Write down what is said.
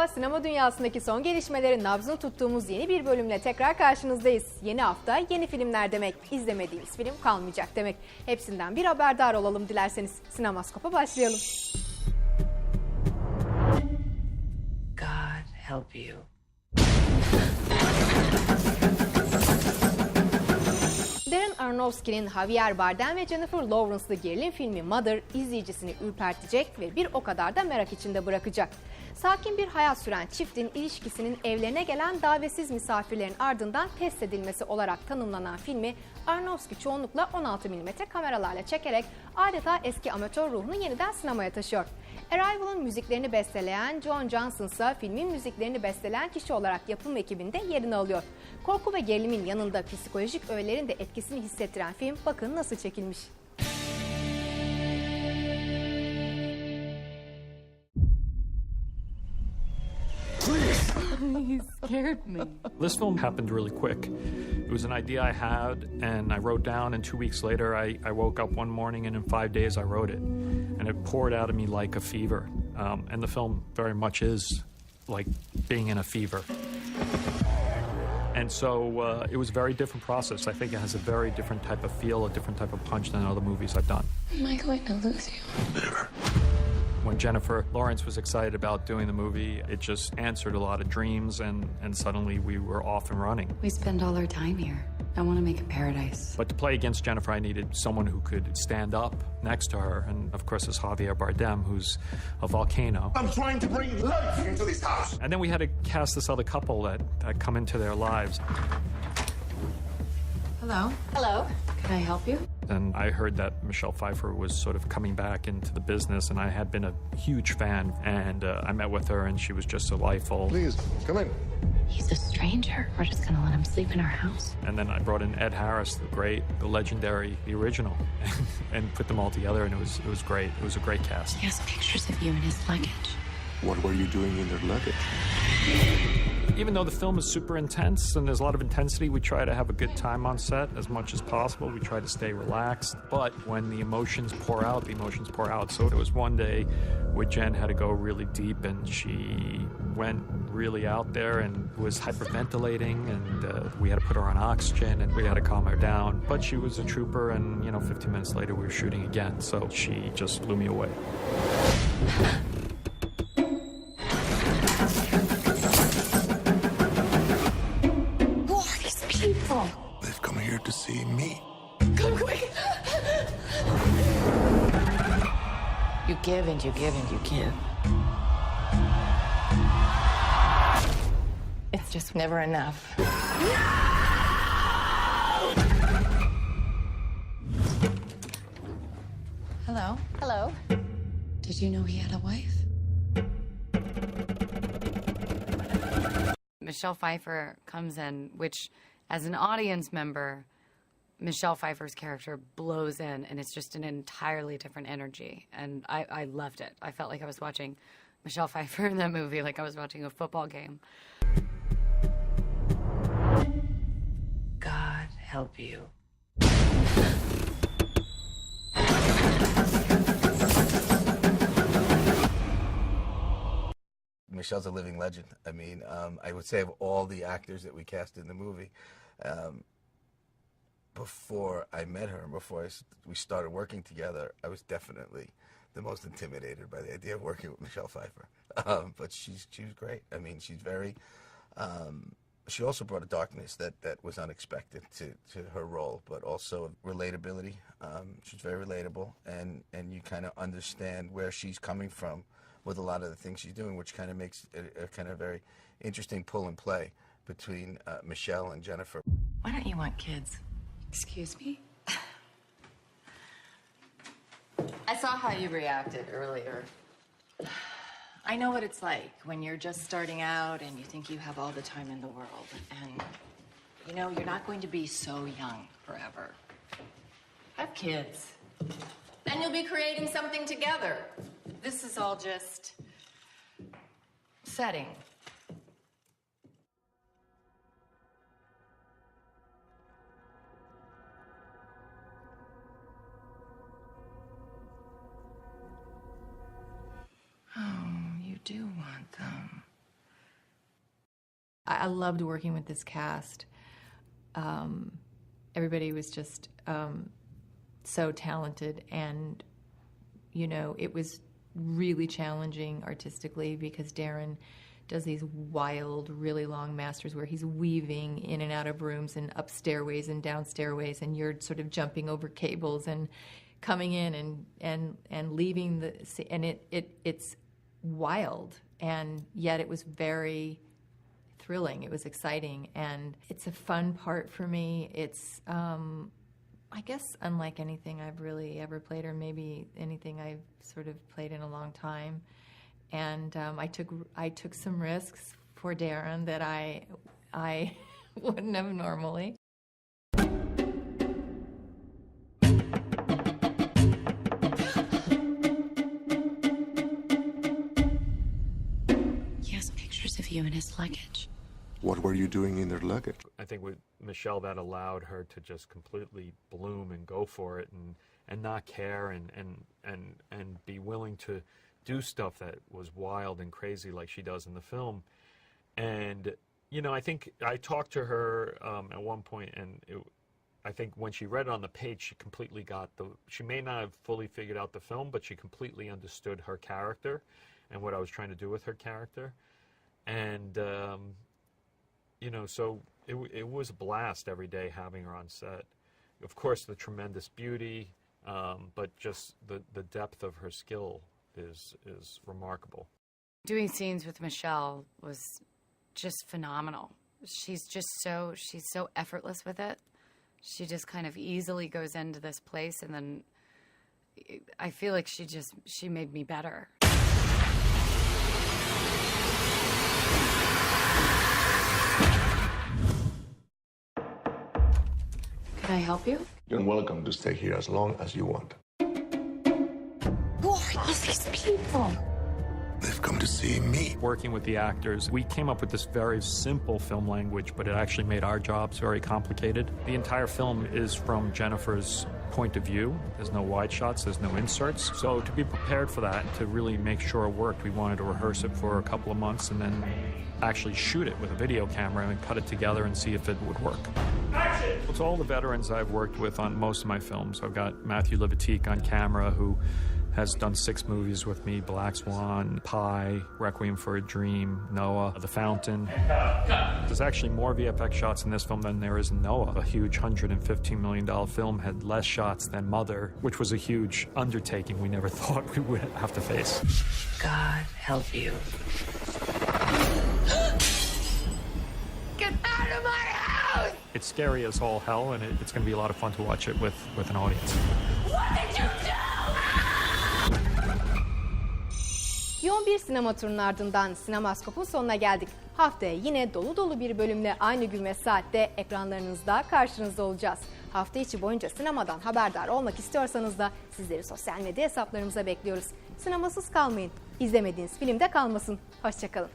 Merhaba, sinema dünyasındaki son gelişmelerin nabzını tuttuğumuz yeni bir bölümle tekrar karşınızdayız. Yeni hafta yeni filmler demek, izlemediğimiz film kalmayacak demek. Hepsinden bir haberdar olalım dilerseniz. Sinemaskop'a başlayalım. God help you. Darren Aronofsky'nin Javier Bardem ve Jennifer Lawrence'lı gerilim filmi Mother izleyicisini ürpertecek ve bir o kadar da merak içinde bırakacak. Sakin bir hayat süren çiftin ilişkisinin evlerine gelen davetsiz misafirlerin ardından test edilmesi olarak tanımlanan filmi Aronofsky çoğunlukla 16 mm kameralarla çekerek adeta eski amatör ruhunu yeniden sinemaya taşıyor. Arrival'ın müziklerini besteleyen John Johnson ise filmin müziklerini besteleyen kişi olarak yapım ekibinde yerini alıyor. Korku ve gerilimin yanında psikolojik öğelerin de etkisini hissettiren film bakın nasıl çekilmiş. You scared me. This film happened really quick. It was an idea I had and I wrote down, and 2 weeks later I woke up one morning and in 5 days I wrote it. And it poured out of me like a fever. And the film very much is like being in a fever. And so it was a very different process. I think it has a very different type of feel, a different type of punch than other movies I've done. Am I going to lose you? Never. When Jennifer Lawrence was excited about doing the movie, it just answered a lot of dreams, and suddenly we were off and running. We spend all our time here. I want to make a paradise. But to play against Jennifer, I needed someone who could stand up next to her, and of course there's Javier Bardem, who's a volcano. I'm trying to bring life into this house. And then we had to cast this other couple that come into their lives. Hello. Hello. Can I help you? And I heard that Michelle Pfeiffer was sort of coming back into the business, and I had been a huge fan, and I met with her, and she was just delightful. Please, come in. He's a stranger. We're just going to let him sleep in our house. And then I brought in Ed Harris, the great, the legendary, the original, and put them all together, and it was great. It was a great cast. He has pictures of you in his luggage. What were you doing in their luggage? Even though the film is super intense and there's a lot of intensity, we try to have a good time on set as much as possible. We try to stay relaxed. But when the emotions pour out, the emotions pour out. So there was one day where Jen had to go really deep, and she went really out there and was hyperventilating, and we had to put her on oxygen and we had to calm her down. But she was a trooper, and 15 minutes later we were shooting again. So she just blew me away. They've come here to see me. Come quick. You give and you give and you give. It's just never enough. Hello. Hello. Did you know he had a wife? Michelle Pfeiffer comes in, which, as an audience member, Michelle Pfeiffer's character blows in, and it's just an entirely different energy. And I loved it. I felt like I was watching Michelle Pfeiffer in that movie, like I was watching a football game. God help you. Michelle's a living legend. I mean, I would say of all the actors that we cast in the movie, before I met her and before we started working together, I was definitely the most intimidated by the idea of working with Michelle Pfeiffer. But she was great. I mean, she's very. She also brought a darkness that was unexpected to her role, but also relatability. She's very relatable, and you kind of understand where she's coming from with a lot of the things she's doing, which kind of makes a kind of very interesting pull and play between Michelle and Jennifer. Why don't you want kids? Excuse me? I saw how you reacted earlier. I know what it's like when you're just starting out and you think you have all the time in the world. And, you're not going to be so young forever. Have kids. Then you'll be creating something together. This is all just setting. Oh, you do want them. I loved working with this cast. Everybody was just so talented, and you know, it was really challenging artistically because Darren does these wild, really long masters where he's weaving in and out of rooms and up stairways and down stairways, and you're sort of jumping over cables and coming in and leaving the, and it's wild, and yet it was very thrilling. It was exciting, and it's a fun part for me. It's I guess unlike anything I've really ever played, or maybe anything I've sort of played in a long time. And I took some risks for Darren that I wouldn't have normally. He has pictures of you in his luggage. What were you doing in their luggage? I think with Michelle, that allowed her to just completely bloom and go for it, and not care, and be willing to do stuff that was wild and crazy like she does in the film. And you know, I think I talked to her at one point, and I think when she read it on the page, she completely got she may not have fully figured out the film, but she completely understood her character and what I was trying to do with her character. And you know, so it was a blast every day having her on set. Of course, the tremendous beauty, but just the depth of her skill is remarkable. Doing scenes with Michelle was just phenomenal. She's so effortless with it. She just kind of easily goes into this place, and then I feel like she made me better. Can I help you? You're welcome to stay here as long as you want. Who are all these people? They've come to see me. Working with the actors, we came up with this very simple film language, but it actually made our jobs very complicated. The entire film is from Jennifer's point of view. There's no wide shots, there's no inserts. So to be prepared for that, to really make sure it worked, we wanted to rehearse it for a couple of months and then actually shoot it with a video camera and cut it together and see if it would work. Action! It's all the veterans I've worked with on most of my films. I've got Matthew Libatique on camera, who has done 6 movies with me: Black Swan, Pi, Requiem for a Dream, Noah, The Fountain. There's actually more VFX shots in this film than there is in Noah. A huge $115 million film had less shots than Mother, which was a huge undertaking we never thought we would have to face. God help you. Get out of my house! It's scary as all hell, and it's going to be a lot of fun to watch it with an audience. What did you do? Yoğun bir sinema turunun ardından Sinemaskop'un sonuna geldik. Haftaya yine dolu dolu bir bölümle aynı gün ve saatte ekranlarınızda karşınızda olacağız. Hafta içi boyunca sinemadan haberdar olmak istiyorsanız da sizleri sosyal medya hesaplarımıza bekliyoruz. Sinemasız kalmayın. İzlemediğiniz film de kalmasın. Hoşça kalın.